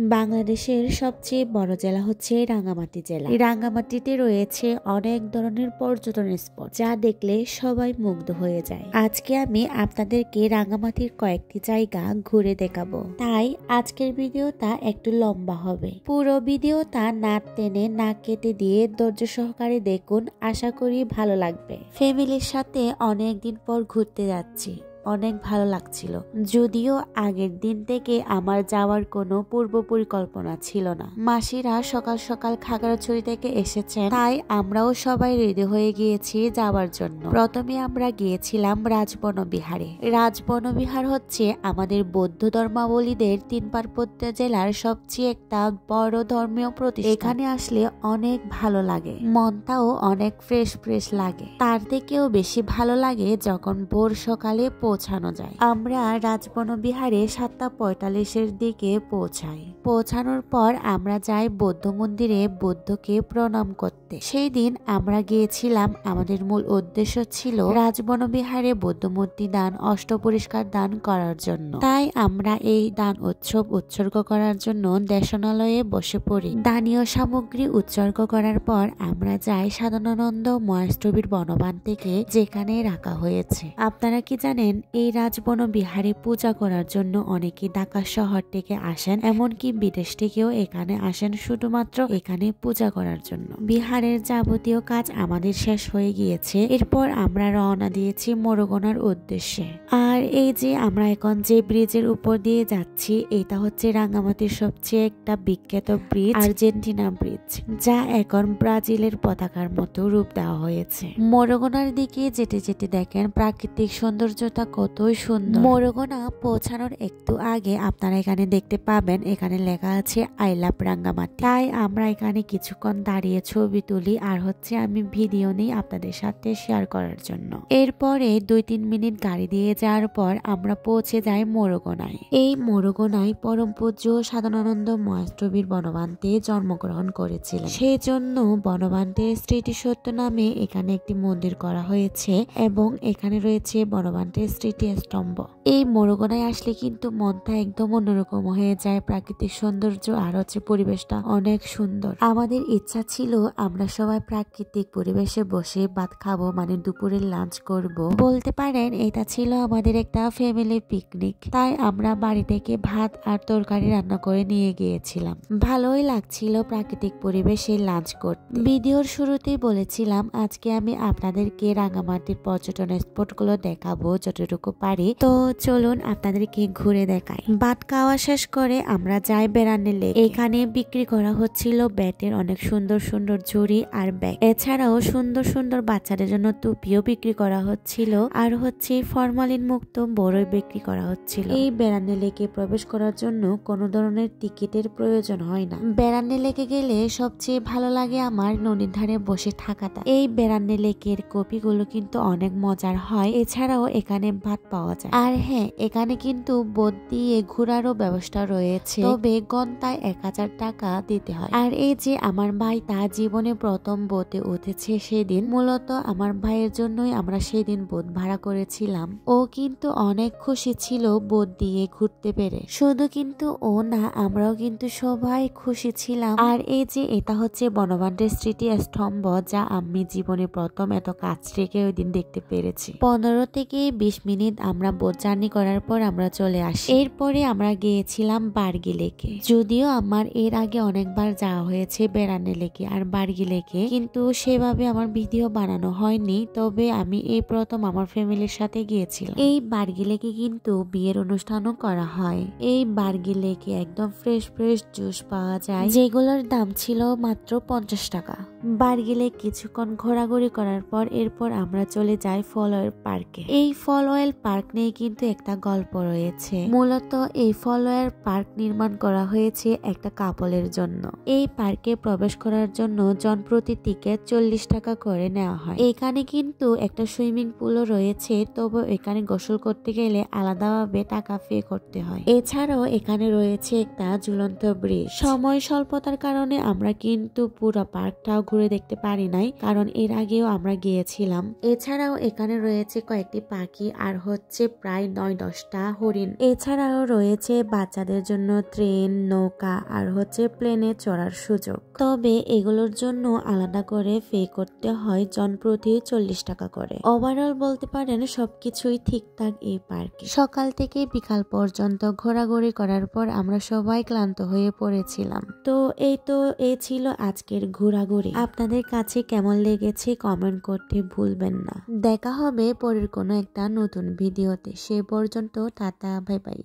বাংলাদেশের সবচেয়ে বড় জেলা হচ্ছে রাঙ্গামাটি জেলা। রাঙ্গামাটিতে রয়েছে অনেক ধরনের পর্যটন স্পট যা দেখলে সবাই মুগ্ধ হয়ে যায়। আজকে আমি আপনাদেরকে রাঙ্গামাটির কয়েকটি জায়গা ঘুরে দেখাবো, তাই আজকের ভিডিওটা একটু লম্বা হবে। পুরো ভিডিওটা না টেনে না কেটে দিয়ে ধৈর্য সহকারে দেখুন, আশা করি ভালো লাগবে। ফ্যামিলির সাথে অনেকদিন পর ঘুরতে যাচ্ছি, অনেক ভালো লাগছিল। যদিও আগের দিন থেকে আমার যাওয়ার কোনো পূর্ব পরিকল্পনা ছিল না। মাসিরা সকাল সকাল খাগড়াছড়ি থেকে এসেছেন, তাই আমরাও সবাই রেডি হয়ে গিয়েছি যাওয়ার জন্য। প্রথমে আমরা গিয়েছিলাম রাজবনবিহারে। রাজবনবিহার হচ্ছে আমাদের বৌদ্ধ ধর্মাবলীদের তিন পার্বত্য জেলার সবচেয়ে একটা বড় ধর্মীয় প্রতিষ্ঠান। এখানে আসলে অনেক ভালো লাগে, মনটাও অনেক ফ্রেশ লাগে। তার থেকেও বেশি ভালো লাগে যখন ভোর সকালে পৌঁছানো যায়। আমরা রাজবনবিহারে 7:45 দিকে পৌঁছাই। পৌঁছানোর পর আমরা যাই বৌদ্ধ মন্দিরে বুদ্ধকে প্রণাম করতে। সেই দিন আমরা গিয়েছিলাম, আমাদের মূল উদ্দেশ্য ছিল রাজবনবিহারে বৌদ্ধ মূর্তি দান, অষ্টপরিষ্কার দান করার জন্য। তাই আমরা এই দান উৎসব উৎসর্গ করার জন্য দেশনালয়ে বসে পড়ি। দানীয় সামগ্রী উৎসর্গ করার পর আমরা যাই সাধনানন্দ মহেশটবীর বনবান থেকে, যেখানে রাখা হয়েছে। আপনারা কি জানেন, এই রাজবনবিহারে পূজা করার জন্য অনেকে ঢাকা শহর থেকে আসেন, এমনকি বিদেশ থেকেও এখানে আসেন শুধুমাত্র এখানে পূজা করার জন্য। বিহারের যাবতীয় কাজ আমাদের শেষ হয়ে গিয়েছে। এরপর আমরা রওনা দিয়েছি মোরগনার উদ্দেশ্যে। আর এই যে আমরা এখন যে ব্রিজের উপর দিয়ে যাচ্ছি, এটা হচ্ছে রাঙ্গামাটির সবচেয়ে একটা বিখ্যাত ব্রিজ, আর্জেন্টিনা ব্রিজ, যা এখন ব্রাজিলের পতাকার মতো রূপ দেওয়া হয়েছে। মোরগনার দিকে যেতে যেতে দেখেন প্রাকৃতিক সৌন্দর্যতা কতই সুন্দর। মোরগনা পৌঁছানোর একটু আগে আপনারা এখানে দেখতে পাবেন, এখানে লেখা আছে আই লাভ রাঙ্গামাটি। তাই আমরা এখানে কিছুক্ষণ দাঁড়িয়ে ছবি তুলি, আর হচ্ছে আমি ভিডিও নিই আপনাদের সাথে শেয়ার করার জন্য। এরপরে 2-3 মিনিট গাড়ি দিয়ে যাওয়ার পর আমরা পৌঁছে যাই মোরগনায়। এই মোরগনায় পরম পূজ্য সাধনানন্দ মহেশটবীর বনবান্তে জন্মগ্রহণ করেছিলেন। সেই জন্য বনবান্তের স্মৃতিসৌধ নামে এখানে একটি মন্দির করা হয়েছে, এবং এখানে রয়েছে বনবান্তের স্মৃতিস্তম্ভ। এই মোরগনায় আসলে কিন্তু মনটা একদম অন্যরকম হয়ে যায়। প্রাকৃতিক সৌন্দর্য আর হচ্ছে পরিবেশটা অনেক সুন্দর। আমাদের ইচ্ছা ছিল আমরা সবাই প্রাকৃতিক পরিবেশে বসে ভাত খাবো, মানে দুপুরের লাঞ্চ করব। বলতে পারেন এটা ছিল আমাদের একটা ফ্যামিলি পিকনিক। তাই আমরা বাড়ি থেকে ভাত আর তরকারি রান্না করে নিয়ে গিয়েছিলাম। ভালোই লাগছিল প্রাকৃতিক পরিবেশে লাঞ্চ করতে। ভিডিওর শুরুতেই বলেছিলাম আজকে আমি আপনাদেরকে রাঙ্গামাটির পর্যটন স্পটগুলো দেখাবো যতটুকু পারি। তো চলুন আপনাদেরকে ঘুরে দেখাই। ভাত খাওয়া শেষ করে আমরা যাই বেড়ানে লেক। এখানে বিক্রি করা হচ্ছিল ব্যাটের অনেক সুন্দর সুন্দর ঝুড়ি আর ব্যাগ। এছাড়াও সুন্দর সুন্দর বাচ্চাদের জন্য টুপিও বিক্রি করা হচ্ছিল, আর হচ্ছে ফরমালিন মুক্ত বড়ই বিক্রি করা হচ্ছিল। এই বেড়ানে লেকে প্রবেশ করার জন্য কোনো ধরনের টিকিটের প্রয়োজন হয় না। বেড়ানে লেকে গেলে সবচেয়ে ভালো লাগে আমার নদীর ধারে বসে থাকাটা। এই বেড়ানে লেকের কপিগুলো কিন্তু অনেক মজার হয়। এছাড়াও এখানে ভাত পাওয়া যায়। আর হ্যাঁ, এখানে কিন্তু বোট দিয়ে ঘোরারও ব্যবস্থা রয়েছে, তবে ঘন্টায় 1000 টাকা দিতে হয়। আর এই যে আমার ভাই, তার জীবনে প্রথম বোটে উঠেছে সেদিন। মূলত আমার ভাইয়ের জন্যই আমরা সেদিন বোট ভাড়া করেছিলাম। ও কিন্তু অনেক খুশি ছিল বোট দিয়ে ঘুরতে পেরে। শুধু কিন্তু ও না, আমরাও কিন্তু সবাই খুশি ছিলাম। আর এই যে এটা হচ্ছে বনবান্তের স্মৃতি স্তম্ভ, যা আমি জীবনে প্রথম এত কাছ থেকে ওই দিন দেখতে পেরেছি। 15 থেকে 20 মিনিট আমরা বোট জার্নি করার পর আমরা চলে আসি। এরপরে আমরা গিয়েছিলাম বার্গি লেকে। যদিও আমার এর আগে অনেকবার যাওয়া হয়েছে বেড়ানে লেকে আর বার্গি লেকে, কিন্তু সেভাবে আমার ভিডিও বানানো হয়নি। তবে আমি এই প্রথম আমার ফ্যামিলির সাথে গিয়েছিলাম। এই বার্গি লেকে কিন্তু বিয়ের অনুষ্ঠানও করা হয়। এই বার্গি লেকে একদম ফ্রেশ জুস পাওয়া যায়, যেগুলোর দাম ছিল মাত্র 50 টাকা। বার্গি লেক কিছুক্ষণ ঘোরাঘুরি করার পর এরপর আমরা চলে যাই ফল অয়েল পার্কে। এই ফল অয়েল পার্ক নিয়ে কিন্তু একটা গল্প রয়েছে। মূলত এই ফল অয়েল পার্ক নির্মাণ করা হয়েছে একটা কাপলের জন্য। এই পার্কে প্রবেশ করার জন্য জনপ্রতি টিকিট 40 টাকা করে নেওয়া হয়। এখানে কিন্তু একটা সুইমিং পুলও রয়েছে, তবে এখানে গোসল করতে গেলে আলাদাভাবে টাকা পে করতে হয়। এছাড়াও এখানে রয়েছে একটা ঝুলন্ত ব্রিজ। সময় স্বল্পতার কারণে আমরা কিন্তু পুরো পার্কটাও ঘুরে দেখতে পারি নাই, কারণ এর আগেও আমরা গিয়েছিলাম। এছাড়াও এখানে রয়েছে কয়েকটি পাখি আর হচ্ছে প্রায় 9-10টা হরিণ। এছাড়াও রয়েছে বাচ্চাদের জন্য ট্রেন, নৌকা আর হচ্ছে প্লেনে চড়ার সুযোগ। তবে এগুলোর জন্য আলাদা করে পে করতে হয় জনপ্রতি 40 টাকা করে। ওভারঅল বলতে পারেন সবকিছুই ঠিকঠাক এই পার্কে। সকাল থেকে বিকাল পর্যন্ত ঘোরাঘুরি করার পর আমরা সবাই ক্লান্ত হয়ে পড়েছিলাম। তো এই ছিল আজকের ঘোরাঘুরি। আপনাদের কাছে কেমন লেগেছে কমেন্ট করতে ভুলবেন না। দেখা হবে পরের কোনো একটা নতুন ভিডিওতে। সে পর্যন্ত টাটা, বাই বাই।